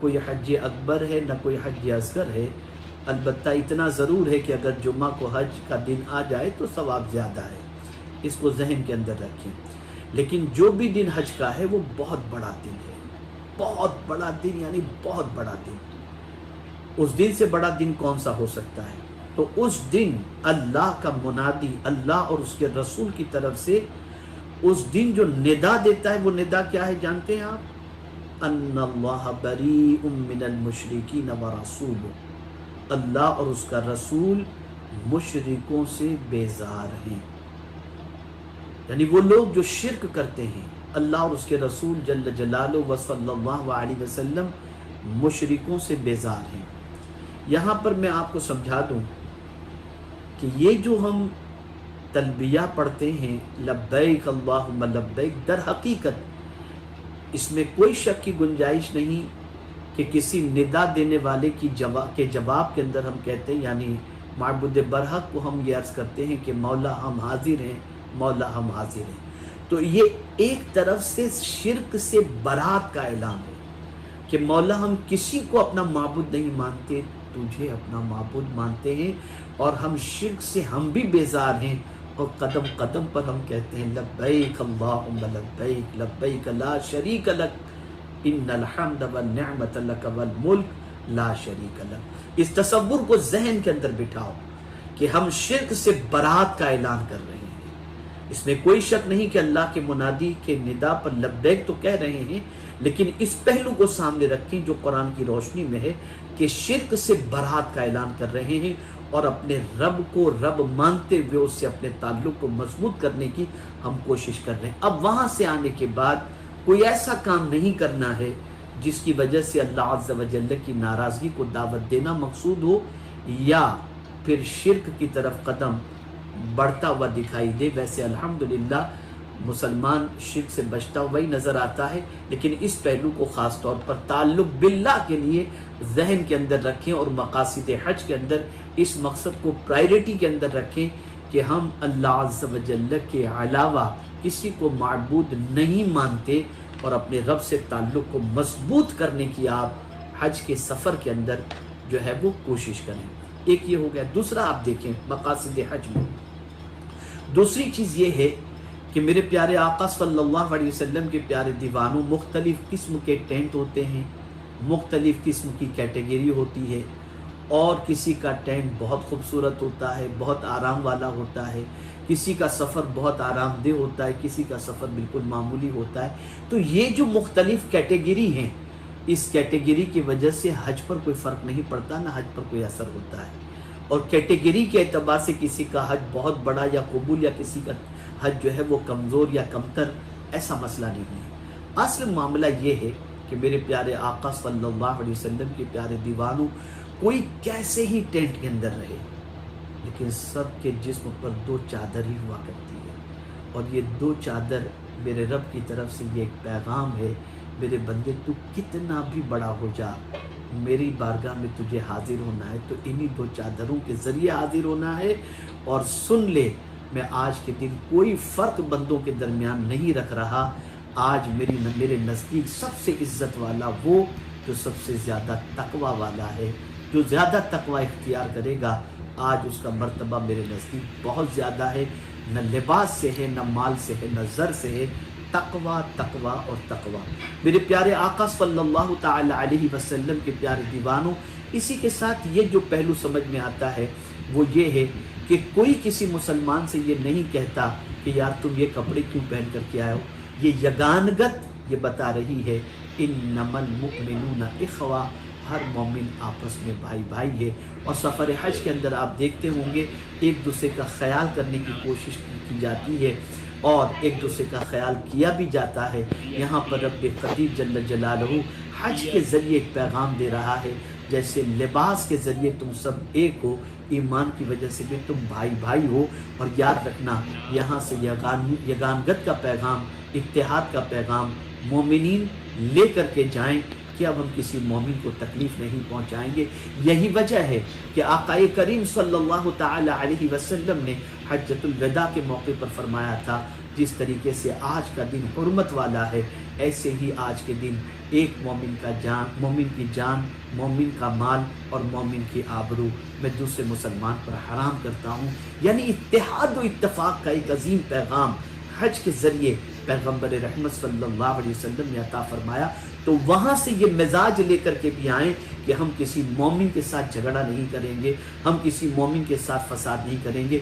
کوئی حج اکبر ہے نہ کوئی حج اصغر ہے، البتہ اتنا ضرور ہے کہ اگر جمعہ کو حج کا دن آ جائے تو ثواب زیادہ ہے، اس کو ذہن کے اندر رکھیں۔ لیکن جو بھی دن حج کا ہے وہ بہت بڑا دن ہے، بہت بڑا دن، یعنی بہت بڑا دن۔ اس دن سے بڑا دن کون سا ہو سکتا ہے؟ تو اس دن اللہ کا منادی، اللہ اور اس کے رسول کی طرف سے اس دن جو ندا دیتا ہے، وہ ندا کیا ہے جانتے ہیں آپ؟ ان اللہ بریء من المشرکین ورسولہ، اللہ اور اس کا رسول مشرکوں سے بیزار ہیں، یعنی وہ لوگ جو شرک کرتے ہیں، اللہ اور اس کے رسول جل جلالہ و صلی اللہ علیہ وسلم مشرکوں سے بیزار ہیں۔ یہاں پر میں آپ کو سمجھا دوں کہ یہ جو ہم تلبیہ پڑھتے ہیں، لبیک اللہم لبیک، در حقیقت اس میں کوئی شک کی گنجائش نہیں کہ کسی ندا دینے والے کے جواب کے اندر ہم کہتے ہیں، یعنی معبود برحق کو ہم یہ عرض کرتے ہیں کہ مولا ہم حاضر ہیں، مولا ہم حاضر ہیں۔ تو یہ ایک طرف سے شرک سے برات کا اعلان ہے کہ مولا ہم کسی کو اپنا معبود نہیں مانتے، تجھے اپنا معبود مانتے ہیں، اور ہم شرک سے ہم بھی بیزار ہیں، اور قدم قدم پر ہم کہتے ہیں لبیک اللہم لبیک، لبیک لا شریک لک، ان الحمد والنعمت لک والملک لا شریک لک۔ اس تصور کو ذہن کے اندر بٹھاؤ کہ ہم شرک سے برات کا اعلان کر رہے ہیں۔ اس میں کوئی شک نہیں کہ اللہ کے منادی کے ندا پر لبیک تو کہہ رہے ہیں، لیکن اس پہلو کو سامنے رکھیں جو قرآن کی روشنی میں ہے کہ شرک سے برات کا اعلان کر رہے ہیں، اور اپنے رب کو رب مانتے ہوئے اس سے اپنے تعلق کو مضبوط کرنے کی ہم کوشش کر رہے ہیں۔ اب وہاں سے آنے کے بعد کوئی ایسا کام نہیں کرنا ہے جس کی وجہ سے اللہ عز و جل کی ناراضگی کو دعوت دینا مقصود ہو، یا پھر شرک کی طرف قدم بڑھتا ہوا دکھائی دے۔ ویسے الحمدللہ مسلمان شرک سے بچتا ہوا ہی نظر آتا ہے، لیکن اس پہلو کو خاص طور پر تعلق باللہ کے لیے ذہن کے اندر رکھیں، اور مقاصد حج کے اندر اس مقصد کو پرائیورٹی کے اندر رکھیں کہ ہم اللہ عز و جل کے علاوہ کسی کو معبود نہیں مانتے، اور اپنے رب سے تعلق کو مضبوط کرنے کی آپ حج کے سفر کے اندر جو ہے وہ کوشش کریں۔ ایک یہ ہو گیا۔ دوسرا آپ دیکھیں مقاصد حج میں دوسری چیز یہ ہے کہ میرے پیارے آقا صلی اللہ علیہ وسلم کے پیارے دیوانوں، مختلف قسم کے ٹینٹ ہوتے ہیں، مختلف قسم کی کیٹیگری ہوتی ہے، اور کسی کا ٹینٹ بہت خوبصورت ہوتا ہے، بہت آرام والا ہوتا ہے، کسی کا سفر بہت آرام دہ ہوتا ہے، کسی کا سفر بالکل معمولی ہوتا ہے۔ تو یہ جو مختلف کیٹیگری ہیں، اس کیٹیگری کی وجہ سے حج پر کوئی فرق نہیں پڑتا، نہ حج پر کوئی اثر ہوتا ہے۔ اور کیٹیگری کے اعتبار سے کسی کا حج بہت بڑا یا قبول، یا کسی کا حج جو ہے وہ کمزور یا کمتر، ایسا مسئلہ نہیں ہے۔ اصل معاملہ یہ ہے کہ میرے پیارے آقا صلی اللہ علیہ وسلم کے پیارے دیوانوں، کوئی کیسے ہی ٹینٹ کے اندر رہے، لیکن سب کے جسم پر دو چادر ہی ہوا کرتی ہے، اور یہ دو چادر میرے رب کی طرف سے یہ ایک پیغام ہے، میرے بندے تو کتنا بھی بڑا ہو جا، میری بارگاہ میں تجھے حاضر ہونا ہے تو انہی دو چادروں کے ذریعے حاضر ہونا ہے۔ اور سن لے، میں آج کے دن کوئی فرق بندوں کے درمیان نہیں رکھ رہا، آج میرے نزدیک سب سے عزت والا وہ جو سب سے زیادہ تقوی والا ہے، جو زیادہ تقوی اختیار کرے گا، آج اس کا مرتبہ میرے نزدیک بہت زیادہ ہے، نہ لباس سے ہے، نہ مال سے ہے، نہ زر سے ہے، تقوی تقوی اور تقوی۔ میرے پیارے آقا صلی اللہ تعالی علیہ وسلم کے پیارے دیوانوں، اسی کے ساتھ یہ جو پہلو سمجھ میں آتا ہے وہ یہ ہے کہ کوئی کسی مسلمان سے یہ نہیں کہتا کہ یار تم یہ کپڑے کیوں پہن کر کے آئے ہو۔ یہ یگانگت یہ بتا رہی ہے، انما المؤمنون اخوہ، ہر مومن آپس میں بھائی بھائی ہے۔ اور سفر حج کے اندر آپ دیکھتے ہوں گے ایک دوسرے کا خیال کرنے کی کوشش کی جاتی ہے، اور ایک دوسرے کا خیال کیا بھی جاتا ہے۔ یہاں پر رب قدیر جل جلالہ حج کے ذریعے ایک پیغام دے رہا ہے، جیسے لباس کے ذریعے تم سب ایک ہو، ایمان کی وجہ سے بھی تم بھائی بھائی ہو۔ اور یاد رکھنا، یہاں سے یگانگت کا پیغام، اتحاد کا پیغام مومنین لے کر کے جائیں کہ اب ہم کسی مومن کو تکلیف نہیں پہنچائیں گے۔ یہی وجہ ہے کہ آقا کریم صلی اللہ تعالی علیہ وسلم نے حجۃ الوداع کے موقع پر فرمایا تھا، جس طریقے سے آج کا دن حرمت والا ہے، ایسے ہی آج کے دن ایک مومن کی جان، مومن کا مال اور مومن کی آبرو میں دوسرے مسلمان پر حرام کرتا ہوں. یعنی اتحاد و اتفاق کا ایک عظیم پیغام حج کے ذریعے پیغمبر رحمت صلی اللہ علیہ وسلم نے عطا فرمایا. تو وہاں سے یہ مزاج لے کر کے بھی آئیں کہ ہم کسی مومن کے ساتھ جھگڑا نہیں کریں گے، ہم کسی مومن کے ساتھ فساد نہیں کریں گے.